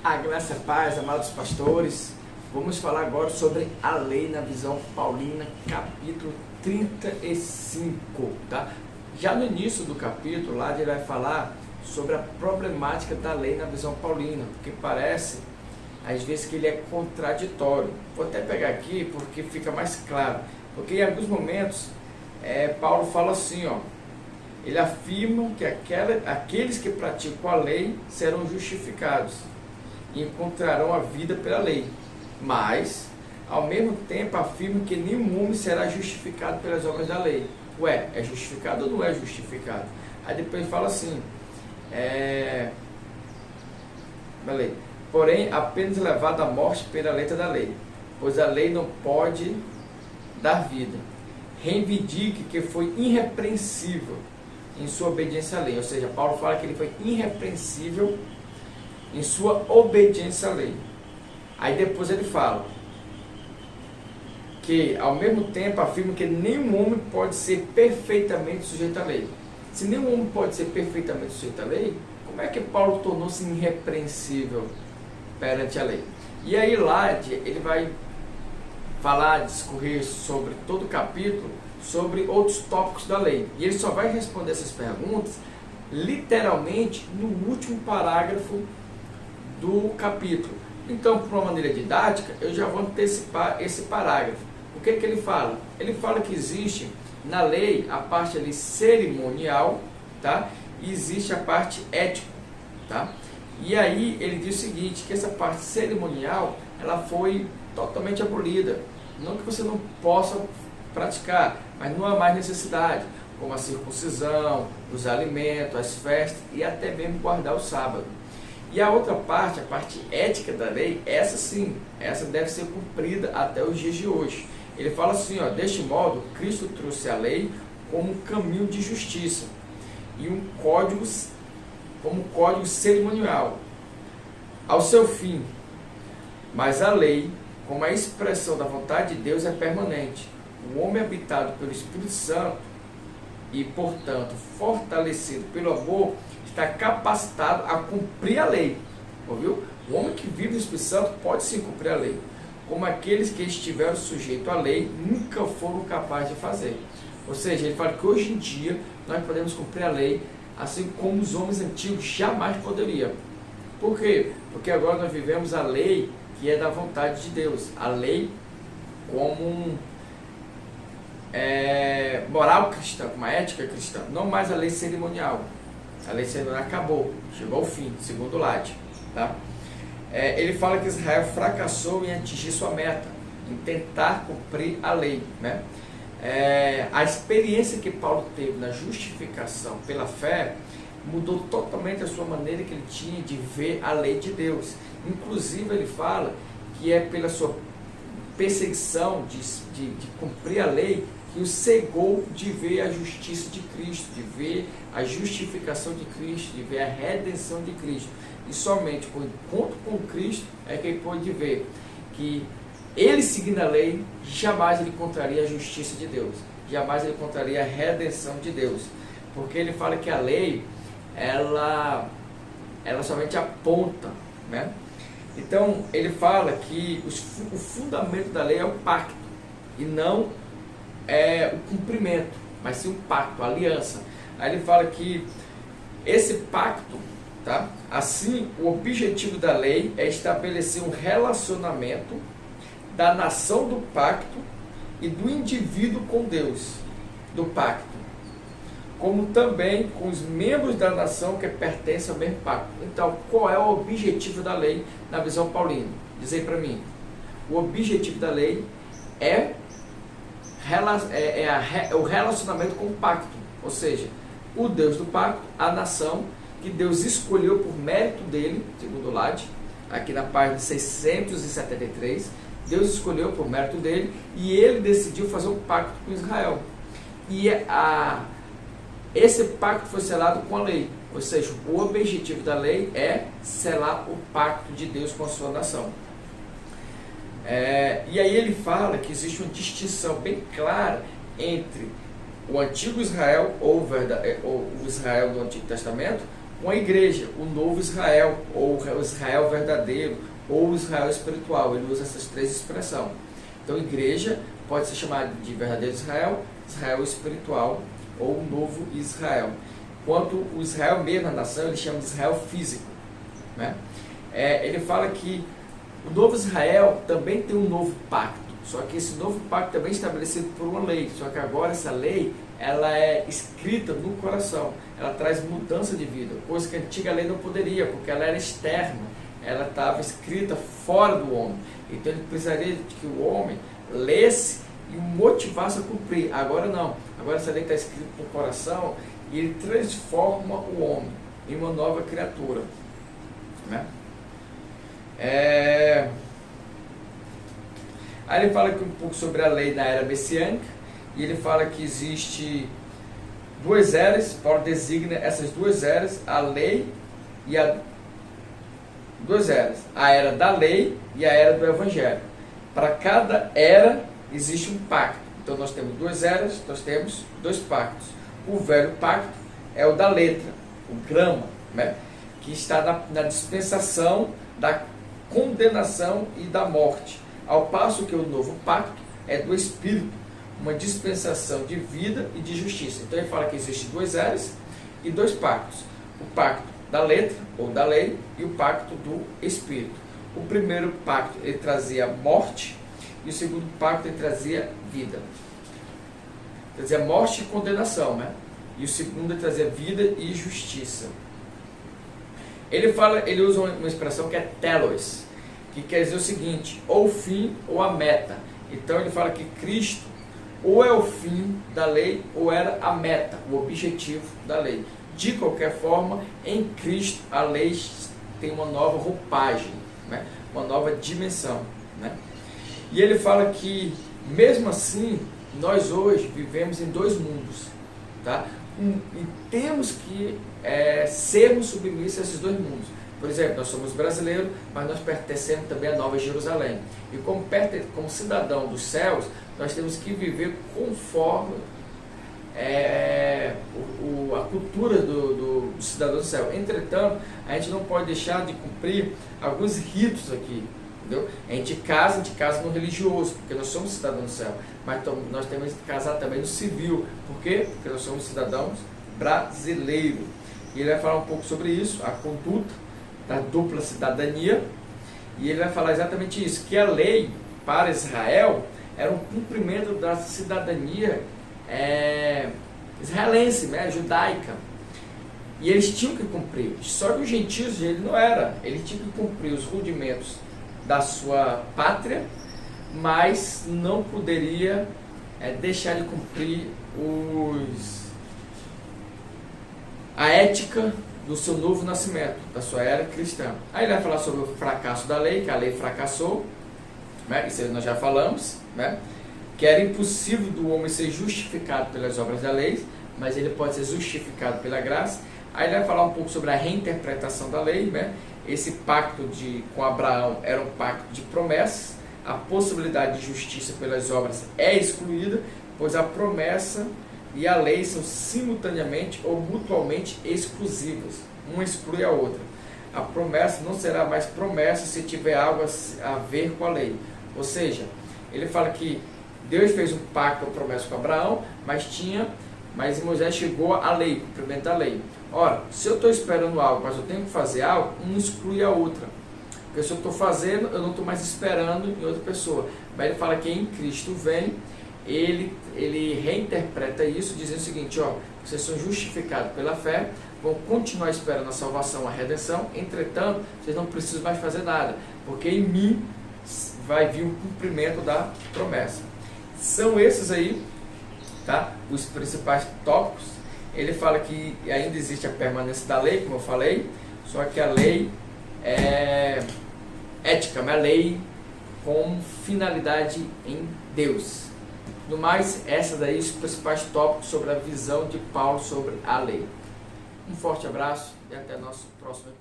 A graça e a paz, amados pastores. Vamos falar agora sobre a lei na visão paulina, capítulo 35, tá? Já no início do capítulo, lá ele vai falar sobre a problemática da lei na visão paulina, porque parece, às vezes, que ele é contraditório. Vou até pegar aqui, porque fica mais claro. Porque em alguns momentos, Paulo fala assim, ó, ele afirma que aqueles que praticam a lei serão justificados e encontrarão a vida pela lei, mas ao mesmo tempo afirma que nenhum homem será justificado pelas obras da lei. Ué, é justificado ou não é justificado? Aí depois fala assim, porém apenas levado à morte pela letra da lei, pois a lei não pode dar vida. Reivindique que foi irrepreensível em sua obediência à lei, ou seja, Paulo fala que ele foi irrepreensível em sua obediência à lei. Aí depois ele fala que ao mesmo tempo afirma que nenhum homem pode ser perfeitamente sujeito à lei. Se nenhum homem pode ser perfeitamente sujeito à lei, como é que Paulo tornou-se irrepreensível perante a lei? E aí lá ele vai falar, discorrer sobre todo o capítulo, sobre outros tópicos da lei. E ele só vai responder essas perguntas literalmente no último parágrafo do capítulo. Então, por uma maneira didática, eu já vou antecipar esse parágrafo. O que ele fala? Ele fala que existe na lei a parte ali cerimonial, tá? E existe a parte ética, tá? E aí ele diz o seguinte, que essa parte cerimonial, ela foi totalmente abolida. Não que você não possa praticar, mas não há mais necessidade, como a circuncisão, os alimentos, as festas e até mesmo guardar o sábado. E a outra parte, a parte ética da lei, essa sim, essa deve ser cumprida até os dias de hoje. Ele fala assim, ó, deste modo, Cristo trouxe a lei como um caminho de justiça e um código, como código cerimonial, ao seu fim. Mas a lei, como a expressão da vontade de Deus, é permanente. O homem habitado pelo Espírito Santo e, portanto, fortalecido pelo amor, está capacitado a cumprir a lei. Ouviu? O homem que vive no Espírito Santo pode sim cumprir a lei, como aqueles que estiveram sujeitos à lei nunca foram capazes de fazer. Ou seja, ele fala que hoje em dia nós podemos cumprir a lei, assim como os homens antigos jamais poderiam. Por quê? Porque agora nós vivemos a lei que é da vontade de Deus, a lei como moral cristã, como a ética cristã, não mais a lei cerimonial. A lei cerimonial acabou, chegou ao fim, segundo Lade, tá? Ele fala que Israel fracassou em atingir sua meta, em tentar cumprir a lei, né? A experiência que Paulo teve na justificação pela fé mudou totalmente a sua maneira que ele tinha de ver a lei de Deus. Inclusive ele fala que é pela sua perseguição de cumprir a lei que o cegou de ver a justiça de Cristo, de ver a justificação de Cristo, de ver a redenção de Cristo. E somente com o encontro com Cristo é que ele pôde ver que ele, seguindo a lei, jamais ele encontraria a justiça de Deus, jamais ele encontraria a redenção de Deus, porque ele fala que a lei ela somente aponta, né? Então ele fala que o fundamento da lei é o pacto e não o cumprimento, mas sim o pacto, a aliança. Aí ele fala que esse pacto, tá? Assim, o objetivo da lei é estabelecer um relacionamento da nação do pacto e do indivíduo com Deus, do pacto, como também com os membros da nação que pertencem ao mesmo pacto. Então, qual é o objetivo da lei na visão paulina? Diz aí para mim. O objetivo da lei é o relacionamento com o pacto, ou seja, o Deus do pacto, a nação que Deus escolheu por mérito dele, segundo o Lade, aqui na página 673, Deus escolheu por mérito dele e ele decidiu fazer um pacto com Israel. E esse pacto foi selado com a lei, ou seja, o objetivo da lei é selar o pacto de Deus com a sua nação. E aí ele fala que existe uma distinção bem clara entre o antigo Israel, ou o Israel do Antigo Testamento, uma igreja, o novo Israel, ou o Israel verdadeiro, ou o Israel espiritual. Ele usa essas três expressões. Então, igreja pode ser chamada de verdadeiro Israel, Israel espiritual, ou o novo Israel. Quanto o Israel mesmo, a nação, ele chama de Israel físico, né? Ele fala que o novo Israel também tem um novo pacto, só que esse novo pacto também é estabelecido por uma lei, só que agora essa lei ela é escrita no coração, ela traz mudança de vida, coisa que a antiga lei não poderia, porque ela era externa, ela estava escrita fora do homem, então ele precisaria de que o homem lesse e o motivasse a cumprir. Agora não, agora essa lei está escrita no coração e ele transforma o homem em uma nova criatura, né? Aí ele fala aqui um pouco sobre a lei da era messiânica, e ele fala que existe duas eras. Paulo designa essas duas eras, a lei e duas eras, a era da lei e a era do evangelho. Para cada era existe um pacto. Então nós temos duas eras, nós temos dois pactos. O velho pacto é o da letra, o grama, né? Que está na dispensação da condenação e da morte, ao passo que o novo pacto é do Espírito, uma dispensação de vida e de justiça. Então ele fala que existem duas eras e dois pactos, o pacto da letra ou da lei e o pacto do Espírito. O primeiro pacto ele trazia morte e o segundo pacto ele trazia vida, trazia morte e condenação, né? E o segundo ele trazia vida e justiça. Ele usa uma expressão que é telos, que quer dizer o seguinte, ou o fim ou a meta. Então ele fala que Cristo ou é o fim da lei ou era a meta, o objetivo da lei. De qualquer forma, em Cristo a lei tem uma nova roupagem, né? Uma nova dimensão, né? E ele fala que mesmo assim nós hoje vivemos em dois mundos, tá? E temos que sermos submissos a esses dois mundos. Por exemplo, nós somos brasileiros, mas nós pertencemos também à Nova Jerusalém. E como cidadão dos céus, nós temos que viver conforme a cultura do cidadão do céu. Entretanto, a gente não pode deixar de cumprir alguns ritos aqui. Entendeu? A gente casa no religioso, porque nós somos cidadãos do céu. Mas nós temos que casar também no civil. Por quê? Porque nós somos cidadãos brasileiros. E ele vai falar um pouco sobre isso, a conduta da dupla cidadania. E ele vai falar exatamente isso, que a lei para Israel era um cumprimento da cidadania israelense, né, judaica. E eles tinham que cumprir. Só que os gentios, ele não era. Ele tinha que cumprir os rudimentos da sua pátria, mas não poderia deixar de cumprir a ética do seu novo nascimento, da sua era cristã. Aí ele vai falar sobre o fracasso da lei, que a lei fracassou, né? Isso nós já falamos, né? Que era impossível do homem ser justificado pelas obras da lei, mas ele pode ser justificado pela graça. Aí ele vai falar um pouco sobre a reinterpretação da lei, né? Esse pacto com Abraão era um pacto de promessas, a possibilidade de justiça pelas obras é excluída, pois a promessa e a lei são simultaneamente ou mutuamente exclusivas, uma exclui a outra. A promessa não será mais promessa se tiver algo a ver com a lei. Ou seja, ele fala que Deus fez um pacto ou promessa com Abraão, mas Moisés chegou à lei, cumprimento da lei. Ora, se eu estou esperando algo, mas eu tenho que fazer algo, um exclui a outra. Porque se eu estou fazendo, eu não estou mais esperando em outra pessoa. Mas ele fala que em Cristo vem, ele reinterpreta isso, dizendo o seguinte, ó, vocês são justificados pela fé, vão continuar esperando a salvação, a redenção, entretanto, vocês não precisam mais fazer nada, porque em mim vai vir o cumprimento da promessa. São esses aí, tá? Os principais tópicos. Ele fala que ainda existe a permanência da lei, como eu falei, só que a lei é ética, mas a lei com finalidade em Deus. No mais, essas daí os principais tópicos sobre a visão de Paulo sobre a lei. Um forte abraço e até nosso próximo episódio.